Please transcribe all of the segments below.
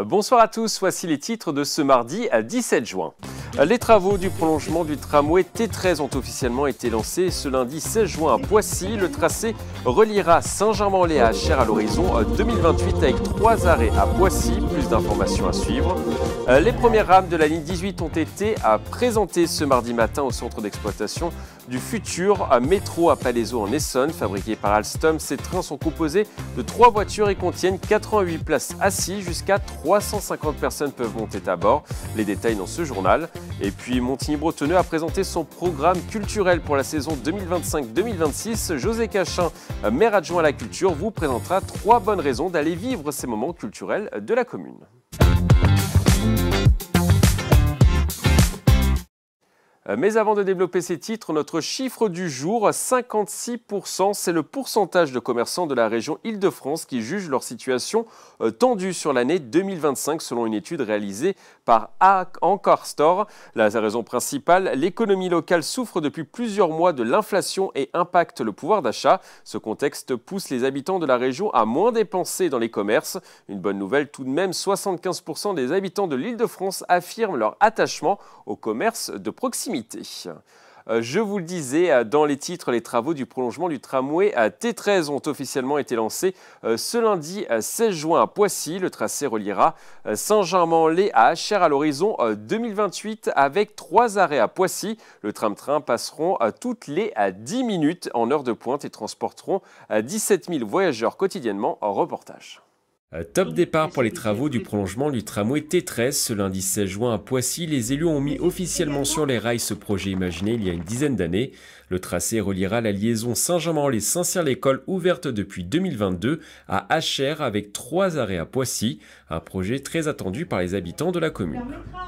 Bonsoir à tous, voici les titres de ce mardi 17 juin. Les travaux du prolongement du tramway T13 ont officiellement été lancés ce lundi 16 juin à Poissy. Le tracé reliera Saint-Germain-en-Laye à Achères à l'horizon 2028 avec 3 arrêts à Poissy. Plus d'informations à suivre. Les premières rames de la ligne 18 ont été présentées ce mardi matin au centre d'exploitation du futur métro à Palaiseau en Essonne. Fabriqués par Alstom, ces trains sont composés de 3 voitures et contiennent 88 places assises. Jusqu'à 350 personnes peuvent monter à bord. Les détails dans ce journal. Et puis Montigny-Bretonneux a présenté son programme culturel pour la saison 2025-2026. José Cachin, maire adjoint à la culture, vous présentera 3 bonnes raisons d'aller vivre ces moments culturels de la commune. Mais avant de développer ces titres, notre chiffre du jour, 56%, c'est le pourcentage de commerçants de la région Île-de-France qui jugent leur situation tendue sur l'année 2025 selon une étude réalisée par Encore Store. La raison principale, l'économie locale souffre depuis plusieurs mois de l'inflation et impacte le pouvoir d'achat. Ce contexte pousse les habitants de la région à moins dépenser dans les commerces. Une bonne nouvelle tout de même, 75% des habitants de l'Île-de-France affirment leur attachement au commerce de proximité. Je vous le disais dans les titres, les travaux du prolongement du tramway T13 ont officiellement été lancés ce lundi 16 juin à Poissy. Le tracé reliera Saint-Germain-en-Laye à Achères à l'horizon 2028 avec 3 arrêts à Poissy. Le tram-train passeront toutes les 10 minutes en heure de pointe et transporteront 17 000 voyageurs quotidiennement en reportage. Top départ pour les travaux du prolongement du tramway T13. Ce lundi 16 juin à Poissy, les élus ont mis officiellement sur les rails ce projet imaginé il y a une dizaine d'années. Le tracé reliera la liaison Saint-Germain-en-Laye-Saint-Cyr-l'École ouverte depuis 2022 à Achères avec 3 arrêts à Poissy. Un projet très attendu par les habitants de la commune.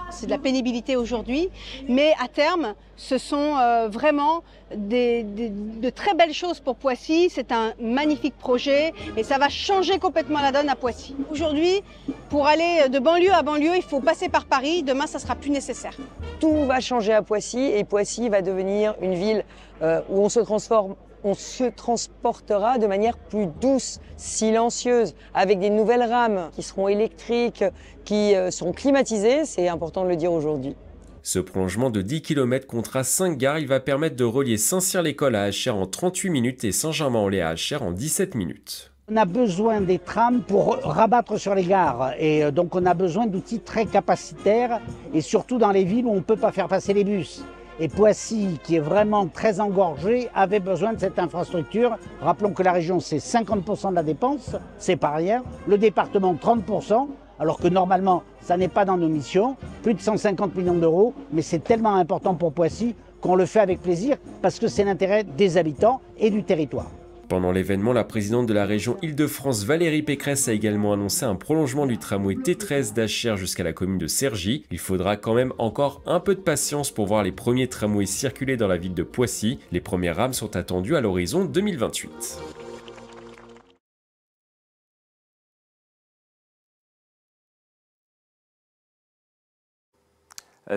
C'est de la pénibilité aujourd'hui, mais à terme, ce sont vraiment de très belles choses pour Poissy. C'est un magnifique projet et ça va changer complètement la donne à Poissy. Aujourd'hui, pour aller de banlieue à banlieue, il faut passer par Paris. Demain, ça sera plus nécessaire. Tout va changer à Poissy et Poissy va devenir une ville où on se transportera de manière plus douce, silencieuse, avec des nouvelles rames qui seront électriques, qui seront climatisées. C'est important de le dire aujourd'hui. Ce prolongement de 10 km comptera 5 gares. Il va permettre de relier Saint-Cyr-l'École à Achères en 38 minutes et Saint-Germain-en-Laye à Achères en 17 minutes. On a besoin des trams pour rabattre sur les gares et donc on a besoin d'outils très capacitaires et surtout dans les villes où on ne peut pas faire passer les bus. Et Poissy, qui est vraiment très engorgé, avait besoin de cette infrastructure. Rappelons que la région, c'est 50% de la dépense, c'est pas rien. Le département, 30%, alors que normalement, ça n'est pas dans nos missions. Plus de 150 millions d'euros, mais c'est tellement important pour Poissy qu'on le fait avec plaisir parce que c'est l'intérêt des habitants et du territoire. Pendant l'événement, la présidente de la région Île-de-France, Valérie Pécresse, a également annoncé un prolongement du tramway T13 d'Achères jusqu'à la commune de Cergy. Il faudra quand même encore un peu de patience pour voir les premiers tramways circuler dans la ville de Poissy. Les premières rames sont attendues à l'horizon 2028.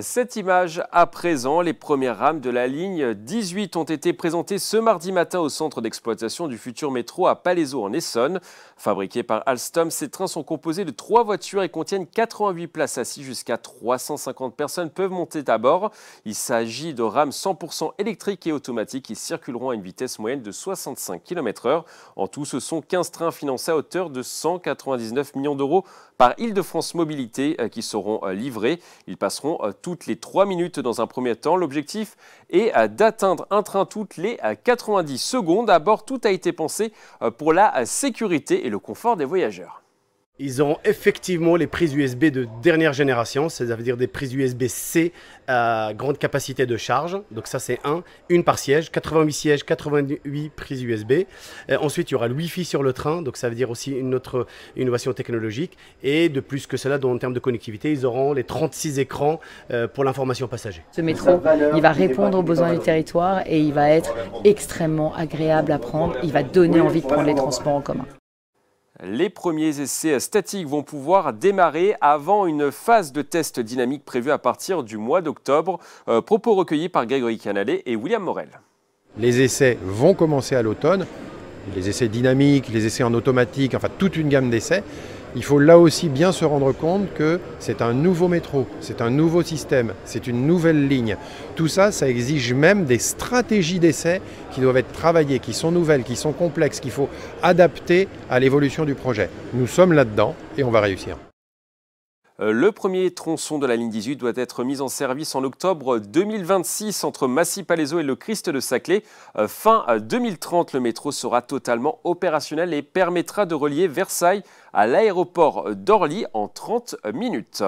Cette image à présent, les premières rames de la ligne 18 ont été présentées ce mardi matin au centre d'exploitation du futur métro à Palaiseau en Essonne. Fabriqués par Alstom, ces trains sont composés de 3 voitures et contiennent 88 places assises. Jusqu'à 350 personnes peuvent monter à bord. Il s'agit de rames 100% électriques et automatiques qui circuleront à une vitesse moyenne de 65 km/h. En tout, ce sont 15 trains financés à hauteur de 199 millions d'euros par Île-de-France Mobilité qui seront livrés. Ils passeront toutes les 3 minutes dans un premier temps. L'objectif est d'atteindre un train toutes les 90 secondes. À bord, tout a été pensé pour la sécurité et le confort des voyageurs. Ils ont effectivement les prises USB de dernière génération, c'est-à-dire des prises USB-C à grande capacité de charge. Donc ça c'est une par siège, 88 sièges, 88 prises USB. Ensuite il y aura le Wi-Fi sur le train, donc ça veut dire aussi une autre innovation technologique. Et de plus que cela, en termes de connectivité, ils auront les 36 écrans pour l'information passager. Ce métro, il va répondre aux besoins du territoire et il va être extrêmement agréable à prendre. Il va donner envie de prendre les transports en commun. Les premiers essais statiques vont pouvoir démarrer avant une phase de test dynamique prévue à partir du mois d'octobre. Propos recueillis par Grégory Canalet et William Morel. Les essais vont commencer à l'automne, les essais dynamiques, les essais en automatique, enfin toute une gamme d'essais. Il faut là aussi bien se rendre compte que c'est un nouveau métro, c'est un nouveau système, c'est une nouvelle ligne. Tout ça, ça exige même des stratégies d'essai qui doivent être travaillées, qui sont nouvelles, qui sont complexes, qu'il faut adapter à l'évolution du projet. Nous sommes là-dedans et on va réussir. Le premier tronçon de la ligne 18 doit être mis en service en octobre 2026 entre Massy-Palaiseau et le Christ de Saclay. Fin 2030, le métro sera totalement opérationnel et permettra de relier Versailles à l'aéroport d'Orly en 30 minutes.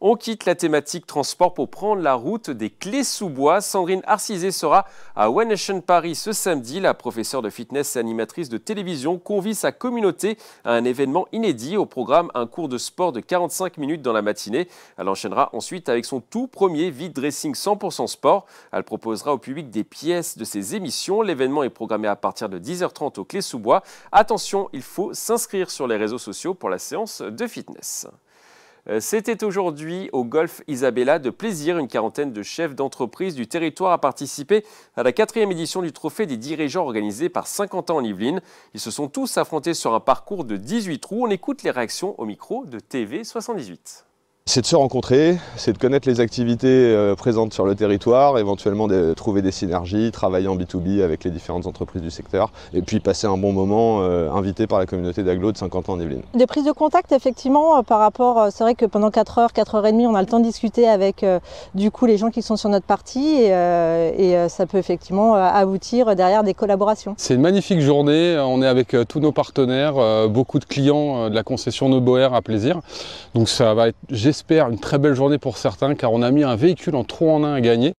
On quitte la thématique transport pour prendre la route des Clés-sous-Bois. Sandrine Arcisé sera à One Nation Paris ce samedi. La professeure de fitness et animatrice de télévision convie sa communauté à un événement inédit. Au programme, un cours de sport de 45 minutes dans la matinée. Elle enchaînera ensuite avec son tout premier vide dressing 100% sport. Elle proposera au public des pièces de ses émissions. L'événement est programmé à partir de 10h30 aux Clés-sous-Bois. Attention, il faut s'inscrire sur les réseaux sociaux pour la séance de fitness. C'était aujourd'hui au Golf Isabella de Plaisir. Une quarantaine de chefs d'entreprise du territoire a participé à la 4e édition du Trophée des dirigeants organisé par 50 ans en Yvelines. Ils se sont tous affrontés sur un parcours de 18 trous. On écoute les réactions au micro de TV78. C'est de se rencontrer, c'est de connaître les activités présentes sur le territoire, éventuellement de trouver des synergies, travailler en B2B avec les différentes entreprises du secteur et puis passer un bon moment invité par la communauté d'agglo de 50 ans en Yvelines. Des prises de contact effectivement par rapport, c'est vrai que pendant 4 heures, 4h30 on a le temps de discuter avec du coup les gens qui sont sur notre partie et ça peut effectivement aboutir derrière des collaborations. C'est une magnifique journée, on est avec tous nos partenaires, beaucoup de clients de la concession Neuboer à Plaisir, donc ça va être, j'espère, une très belle journée pour certains car on a mis un véhicule en 3 en 1 à gagner.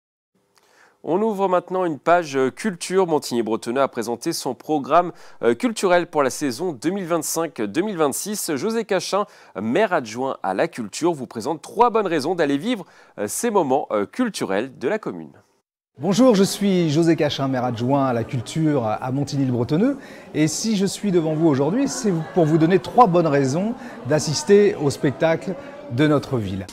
On ouvre maintenant une page culture. Montigny-Bretonneux a présenté son programme culturel pour la saison 2025-2026. José Cachin, maire adjoint à la culture, vous présente 3 bonnes raisons d'aller vivre ces moments culturels de la commune. Bonjour, je suis José Cachin, maire adjoint à la culture à Montigny-le-Bretonneux. Et si je suis devant vous aujourd'hui, c'est pour vous donner 3 bonnes raisons d'assister au spectacle de notre ville.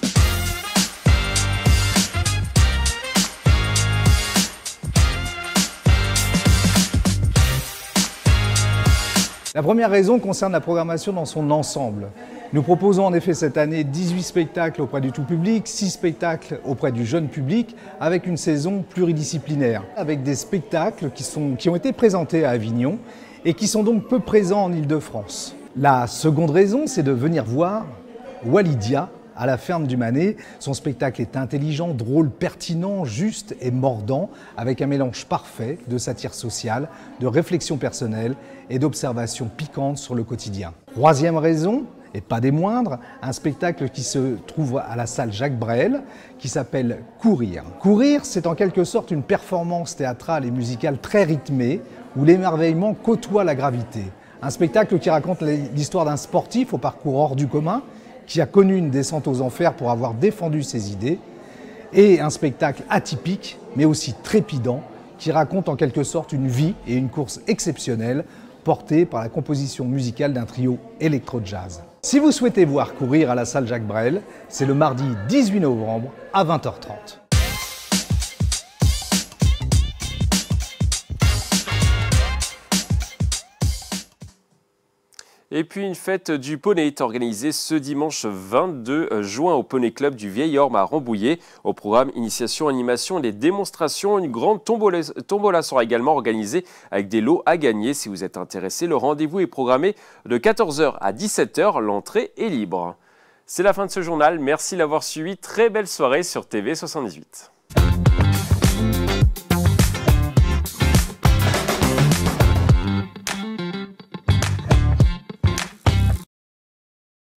La première raison concerne la programmation dans son ensemble. Nous proposons en effet cette année 18 spectacles auprès du tout public, 6 spectacles auprès du jeune public, avec une saison pluridisciplinaire, avec des spectacles qui ont été présentés à Avignon et qui sont donc peu présents en Île-de-France. La seconde raison, c'est de venir voir Walidia à la ferme du Manet. Son spectacle est intelligent, drôle, pertinent, juste et mordant, avec un mélange parfait de satire sociale, de réflexion personnelle et d'observation piquante sur le quotidien. Troisième raison, et pas des moindres, un spectacle qui se trouve à la salle Jacques Brel, qui s'appelle Courir. Courir, c'est en quelque sorte une performance théâtrale et musicale très rythmée, où l'émerveillement côtoie la gravité. Un spectacle qui raconte l'histoire d'un sportif au parcours hors du commun, qui a connu une descente aux enfers pour avoir défendu ses idées, et un spectacle atypique, mais aussi trépidant, qui raconte en quelque sorte une vie et une course exceptionnelle, portée par la composition musicale d'un trio électro-jazz. Si vous souhaitez voir Courir à la salle Jacques Brel, c'est le mardi 18 novembre à 20h30. Et puis une fête du poney est organisée ce dimanche 22 juin au Poney Club du Vieil Orme à Rambouillet. Au programme initiation, animation et des démonstrations, une grande tombola sera également organisée avec des lots à gagner. Si vous êtes intéressé, le rendez-vous est programmé de 14h à 17h. L'entrée est libre. C'est la fin de ce journal. Merci de l'avoir suivi. Très belle soirée sur TV78.